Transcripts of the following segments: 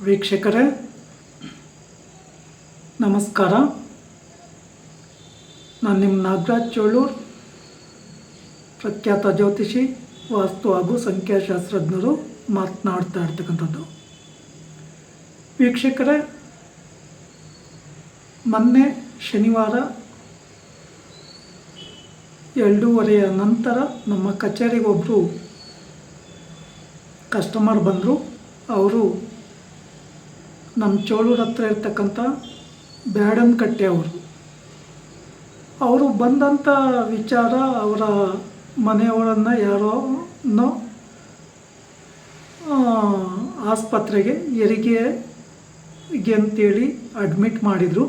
ವೀಕ್ಷಕರೇ ನಮಸ್ಕಾರ. ನಾನು ನಿಮ್ಮ ನಾಗರಾಜ್ ಚೋಳೂರ್, ಪ್ರಖ್ಯಾತ ಜ್ಯೋತಿಷಿ, ವಾಸ್ತು ಹಾಗೂ ಸಂಖ್ಯಾಶಾಸ್ತ್ರಜ್ಞರು ಮಾತನಾಡ್ತಾ ಇರ್ತಕ್ಕಂಥದ್ದು. ವೀಕ್ಷಕರೇ, ಮೊನ್ನೆ ಶನಿವಾರ 2:30 ನಂತರ ನಮ್ಮ ಕಚೇರಿಗೆ ಒಬ್ಬರು ಕಸ್ಟಮರ್ ಬಂದರು. ಅವರು ನಮ್ಮ ಚೋಳೂರು ಹತ್ರ ಇರ್ತಕ್ಕಂಥ ಬ್ಯಾಡನಕಟ್ಟೆ ಅವರು ಬಂದಂಥ ವಿಚಾರ, ಅವರ ಮನೆಯವರನ್ನು ಯಾರೋನೋ ಆಸ್ಪತ್ರೆಗೆ ಹೆರಿಗೆಗೆ ಅಂತೇಳಿ ಅಡ್ಮಿಟ್ ಮಾಡಿದರು.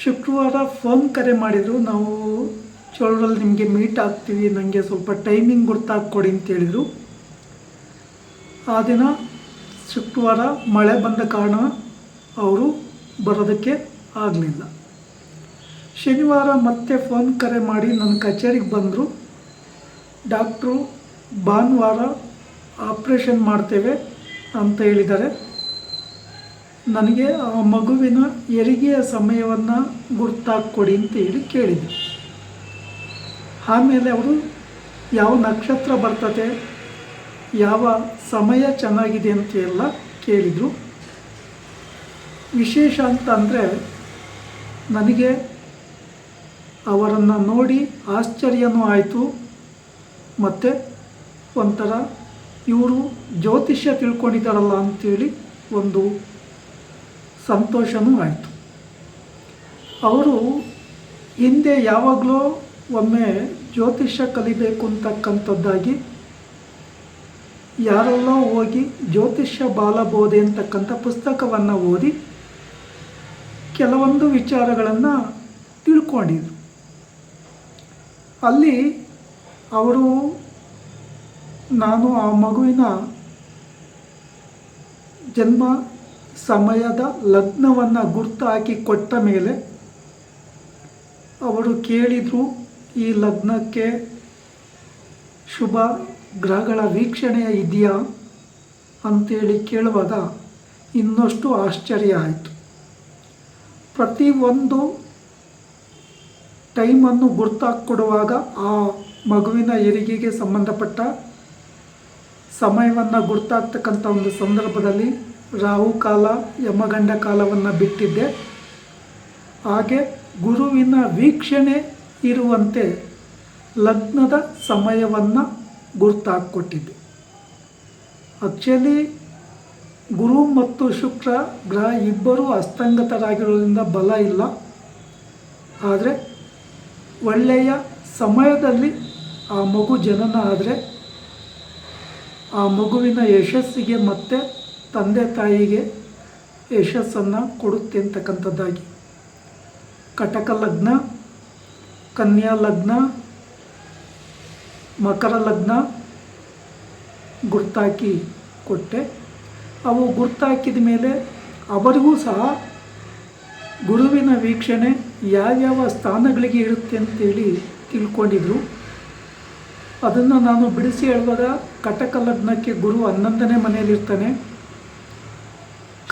ಶುಕ್ರವಾರ ಫೋನ್ ಕರೆ ಮಾಡಿದರು. ನಾವು ಚೋಳೂರಲ್ಲಿ ನಿಮಗೆ ಮೀಟ್ ಆಗ್ತೀವಿ, ನನಗೆ ಸ್ವಲ್ಪ ಟೈಮಿಂಗ್ ಗೊತ್ತಾಗ್ಕೊಡಿ ಅಂತೇಳಿದರು. ಆ ದಿನ ಶುಕ್ರವಾರ ಮಳೆ ಬಂದ ಕಾರಣ ಅವರು ಬರೋದಕ್ಕೆ ಆಗಲಿಲ್ಲ. ಶನಿವಾರ ಮತ್ತೆ ಫೋನ್ ಕರೆ ಮಾಡಿ ನನ್ನ ಕಚೇರಿಗೆ ಬಂದರು. ಡಾಕ್ಟ್ರು ಭಾನುವಾರ ಆಪ್ರೇಷನ್ ಮಾಡ್ತೇವೆ ಅಂತ ಹೇಳಿದ್ದಾರೆ. ನನಗೆ ಆ ಮಗುವಿನ ಹೆರಿಗೆಯ ಸಮಯವನ್ನು ಗುರ್ತಾಕ್ಕೊಡಿ ಅಂತ ಹೇಳಿ ಕೇಳಿದರು. ಆಮೇಲೆ ಅವರು ಯಾವ ನಕ್ಷತ್ರ ಬರ್ತದೆ, ಯಾವ ಸಮಯ ಚೆನ್ನಾಗಿದೆ ಅಂತ ಎಲ್ಲ ಕೇಳಿದರು. ವಿಶೇಷ ಅಂತ ಅಂದರೆ, ನನಗೆ ಅವರನ್ನು ನೋಡಿ ಆಶ್ಚರ್ಯನೂ ಆಯಿತು, ಮತ್ತು ಒಂಥರ ಇವರು ಜ್ಯೋತಿಷ್ಯ ತಿಳ್ಕೊಂಡಿದ್ದಾರಲ್ಲ ಅಂಥೇಳಿ ಒಂದು ಸಂತೋಷವೂ ಆಯಿತು. ಅವರು ಹಿಂದೆ ಯಾವಾಗಲೂ ಒಮ್ಮೆ ಜ್ಯೋತಿಷ್ಯ ಕಲಿಬೇಕು ಅಂತಕ್ಕಂಥದ್ದಾಗಿ ಯಾರೆಲ್ಲೋ ಹೋಗಿ ಜ್ಯೋತಿಷ್ಯ ಬಾಲಬೋಧೆ ಅಂತಕ್ಕಂಥ ಪುಸ್ತಕವನ್ನು ಓದಿ ಕೆಲವೊಂದು ವಿಚಾರಗಳನ್ನು ತಿಳ್ಕೊಂಡಿದ್ರು. ಅಲ್ಲಿ ಅವರು ನಾನು ಆ ಮಗುವಿನ ಜನ್ಮ ಸಮಯದ ಲಗ್ನವನ್ನು ಗುರ್ತು ಹಾಕಿ ಕೊಟ್ಟ ಮೇಲೆ ಅವರು ಕೇಳಿದರು, ಈ ಲಗ್ನಕ್ಕೆ ಶುಭ ಗ್ರಹಗಳ ವೀಕ್ಷಣೆ ಇದೆಯಾ ಅಂಥೇಳಿ ಕೇಳುವಾಗ ಇನ್ನಷ್ಟು ಆಶ್ಚರ್ಯ ಆಯಿತು. ಪ್ರತಿಯೊಂದು ಟೈಮನ್ನು ಗುರ್ತಾಕೊಡುವಾಗ ಆ ಮಗುವಿನ ಹೆರಿಗೆಗೆ ಸಂಬಂಧಪಟ್ಟ ಸಮಯವನ್ನು ಗುರ್ತಾಗ್ತಕ್ಕಂಥ ಒಂದು ಸಂದರ್ಭದಲ್ಲಿ ರಾಹುಕಾಲ, ಯಮಗಂಡ ಕಾಲವನ್ನು ಬಿಟ್ಟಿದ್ದೆ. ಹಾಗೆ ಗುರುವಿನ ವೀಕ್ಷಣೆ ಇರುವಂತೆ ಲಗ್ನದ ಸಮಯವನ್ನು ಗುರ್ತಾಕೊಟ್ಟಿದ್ದೆ. ಆ್ಯಕ್ಚುಲಿ ಗುರು ಮತ್ತು ಶುಕ್ರ ಗ್ರಹ ಇಬ್ಬರೂ ಅಸ್ತಂಗತರಾಗಿರೋದ್ರಿಂದ ಬಲ ಇಲ್ಲ. ಆದರೆ ಒಳ್ಳೆಯ ಸಮಯದಲ್ಲಿ ಆ ಮಗು ಜನನ ಆದರೆ ಆ ಮಗುವಿನ ಯಶಸ್ಸಿಗೆ ಮತ್ತು ತಂದೆ ತಾಯಿಗೆ ಯಶಸ್ಸನ್ನು ಕೊಡುತ್ತೆ ಅಂತಕ್ಕಂಥದ್ದಾಗಿ ಕಟಕ ಲಗ್ನ, ಕನ್ಯಾ ಲಗ್ನ, ಮಕರ ಲಗ್ನ ಗುರ್ತಾಕಿ ಕೊಟ್ಟೆ. ಅವು ಗುರ್ತಾಕಿದ ಮೇಲೆ ಅವರಿಗೂ ಸಹ ಗುರುವಿನ ವೀಕ್ಷಣೆ ಯಾವ್ಯಾವ ಸ್ಥಾನಗಳಿಗೆ ಇರುತ್ತೆ ಅಂತೇಳಿ ತಿಳ್ಕೊಂಡಿದ್ರು. ಅದನ್ನು ನಾನು ಬಿಡಿಸಿ ಹೇಳುವಾಗ ಕಟಕ ಲಗ್ನಕ್ಕೆ ಗುರು 11ನೇ ಮನೆಯಲ್ಲಿರ್ತಾನೆ,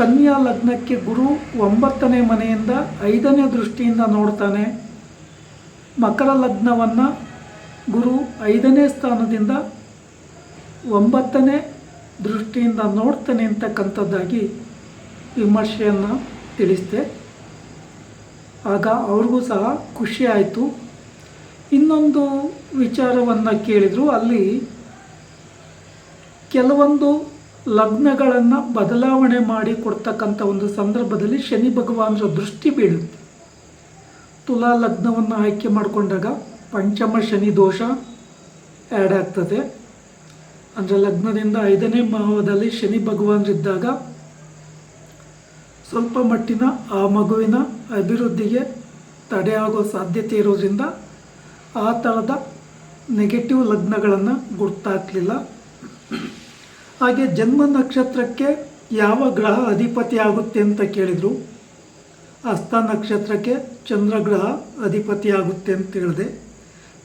ಕನ್ಯಾ ಲಗ್ನಕ್ಕೆ ಗುರು 9ನೇ ಮನೆಯಿಂದ 5ನೇ ದೃಷ್ಟಿಯಿಂದ ನೋಡ್ತಾನೆ, ಮಕರ ಲಗ್ನವನ್ನು ಗುರು 5ನೇ ಸ್ಥಾನದಿಂದ 9ನೇ ದೃಷ್ಟಿಯಿಂದ ನೋಡ್ತಾನೆ ಅಂತಕ್ಕಂಥದ್ದಾಗಿ ವಿಮರ್ಶೆಯನ್ನು ತಿಳಿಸಿದೆ. ಆಗ ಅವ್ರಿಗೂ ಸಹ ಖುಷಿ ಆಯಿತು. ಇನ್ನೊಂದು ವಿಚಾರವನ್ನು ಕೇಳಿದರು. ಅಲ್ಲಿ ಕೆಲವೊಂದು ಲಗ್ನಗಳನ್ನು ಬದಲಾವಣೆ ಮಾಡಿ ಕೊಡ್ತಕ್ಕಂಥ ಒಂದು ಸಂದರ್ಭದಲ್ಲಿ ಶನಿ ಭಗವಾನರ ದೃಷ್ಟಿ ಬೀಳುತ್ತೆ. ತುಲಾ ಲಗ್ನವನ್ನು ಆಯ್ಕೆ ಮಾಡಿಕೊಂಡಾಗ ಪಂಚಮ ಶನಿ ದೋಷ ಆ್ಯಡ್ ಆಗ್ತದೆ. ಅಂದರೆ ಲಗ್ನದಿಂದ 5ನೇ ಭಾವದಲ್ಲಿ ಶನಿ ಭಗವಾನರಿದ್ದಾಗ ಸ್ವಲ್ಪ ಮಟ್ಟಿನ ಆ ಮಗುವಿನ ಅಭಿವೃದ್ಧಿಗೆ ತಡೆಯಾಗೋ ಸಾಧ್ಯತೆ ಇರೋದ್ರಿಂದ ಆ ಥರದ ನೆಗೆಟಿವ್ ಲಗ್ನಗಳನ್ನು ಗುರ್ತಾಗಲಿಲ್ಲ. ಹಾಗೆ ಜನ್ಮ ನಕ್ಷತ್ರಕ್ಕೆ ಯಾವ ಗ್ರಹ ಅಧಿಪತಿ ಆಗುತ್ತೆ ಅಂತ ಕೇಳಿದರು. ಹಸ್ತ ನಕ್ಷತ್ರಕ್ಕೆ ಚಂದ್ರಗ್ರಹ ಅಧಿಪತಿ ಆಗುತ್ತೆ ಅಂತ ಹೇಳಿದೆ.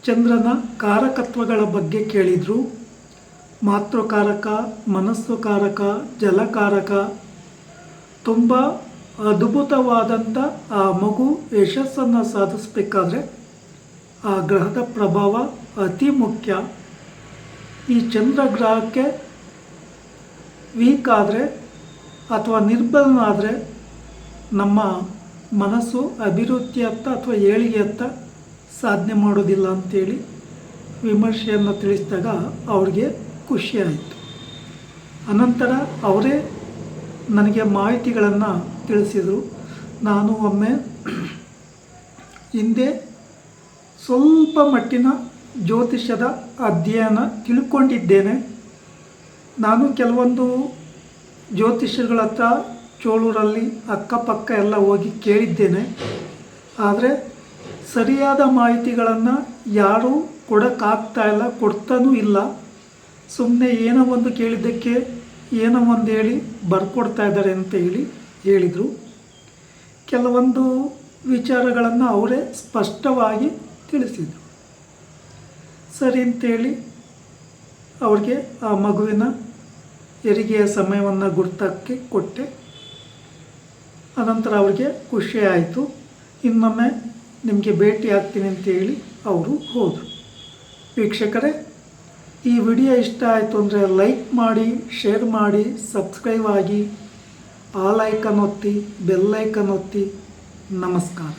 ಚಂದ್ರನ ಕಾರಕತ್ವಗಳ ಬಗ್ಗೆ ಕೇಳಿದರು. ಮಾತೃಕಾರಕ, ಮನಸ್ಸುಕಾರಕ, ಜಲಕಾರಕ ತುಂಬ ಅದ್ಭುತವಾದಂಥ ಆ ಮಗು ಯಶಸ್ಸನ್ನು ಸಾಧಿಸಬೇಕಾದ್ರೆ ಆ ಗ್ರಹದ ಪ್ರಭಾವ ಅತಿ ಮುಖ್ಯ. ಈ ಚಂದ್ರ ಗ್ರಹಕ್ಕೆ ವೀಕ್ ಆದರೆ ಅಥವಾ ನಿರ್ಬಲನಾದರೆ ನಮ್ಮ ಮನಸ್ಸು ಅಭಿವೃದ್ಧಿಯತ್ತ ಅಥವಾ ಏಳಿಗೆಯತ್ತ ಸಾಧನೆ ಮಾಡೋದಿಲ್ಲ ಅಂಥೇಳಿ ವಿಮರ್ಶೆಯನ್ನು ತಿಳಿಸಿದಾಗ ಅವ್ರಿಗೆ ಖುಷಿಯಾಯಿತು. ಅನಂತರ ಅವರೇ ನನಗೆ ಮಾಹಿತಿಗಳನ್ನು ತಿಳಿಸಿದರು. ನಾನು ಒಮ್ಮೆ ಹಿಂದೆ ಸ್ವಲ್ಪ ಮಟ್ಟಿನ ಜ್ಯೋತಿಷ್ಯದ ಅಧ್ಯಯನ ತಿಳ್ಕೊಂಡಿದ್ದೇನೆ. ನಾನು ಕೆಲವೊಂದು ಜ್ಯೋತಿಷ್ಯಗಳ ಹತ್ರ ಚೋಳೂರಲ್ಲಿ ಅಕ್ಕಪಕ್ಕ ಎಲ್ಲ ಹೋಗಿ ಕೇಳಿದ್ದೇನೆ. ಆದರೆ ಸರಿಯಾದ ಮಾಹಿತಿಗಳನ್ನು ಯಾರೂ ಕೊಡೋಕ್ಕಾಗ್ತಾಯಿಲ್ಲ, ಕೊಡ್ತಾನೂ ಇಲ್ಲ. ಸುಮ್ಮನೆ ಏನೋ ಒಂದು ಕೇಳಿದ್ದಕ್ಕೆ ಏನೋ ಒಂದು ಹೇಳಿ ಬರ್ಕೊಡ್ತಾ ಇದ್ದಾರೆ ಅಂತ ಹೇಳಿದರು. ಕೆಲವೊಂದು ವಿಚಾರಗಳನ್ನು ಅವರೇ ಸ್ಪಷ್ಟವಾಗಿ ತಿಳಿಸಿದರು. ಸರಿ ಅಂತೇಳಿ ಅವ್ರಿಗೆ ಆ ಮಗುವಿನ ಹೆರಿಗೆಯ ಸಮಯವನ್ನು ಗುರ್ತಕ್ಕೆ ಕೊಟ್ಟೆ. ಅನಂತರ ಅವ್ರಿಗೆ ಖುಷಿ ಆಯಿತು. ಇನ್ನೊಮ್ಮೆ ನಿಮಗೆ ಭೇಟಿ ಆಗ್ತೀನಿ ಅಂತೇಳಿ ಅವರು ಹೋದರು. ವೀಕ್ಷಕರೇ, ಈ ವಿಡಿಯೋ ಇಷ್ಟ ಆಯಿತು ಅಂದರೆ ಲೈಕ್ ಮಾಡಿ, ಶೇರ್ ಮಾಡಿ, ಸಬ್ಸ್ಕ್ರೈಬ್ ಆಗಿ, ಆಲ್ ಐಕನ್ ಒತ್ತಿ, ಬೆಲ್ ಐಕನ್ ಒತ್ತಿ. ನಮಸ್ಕಾರ.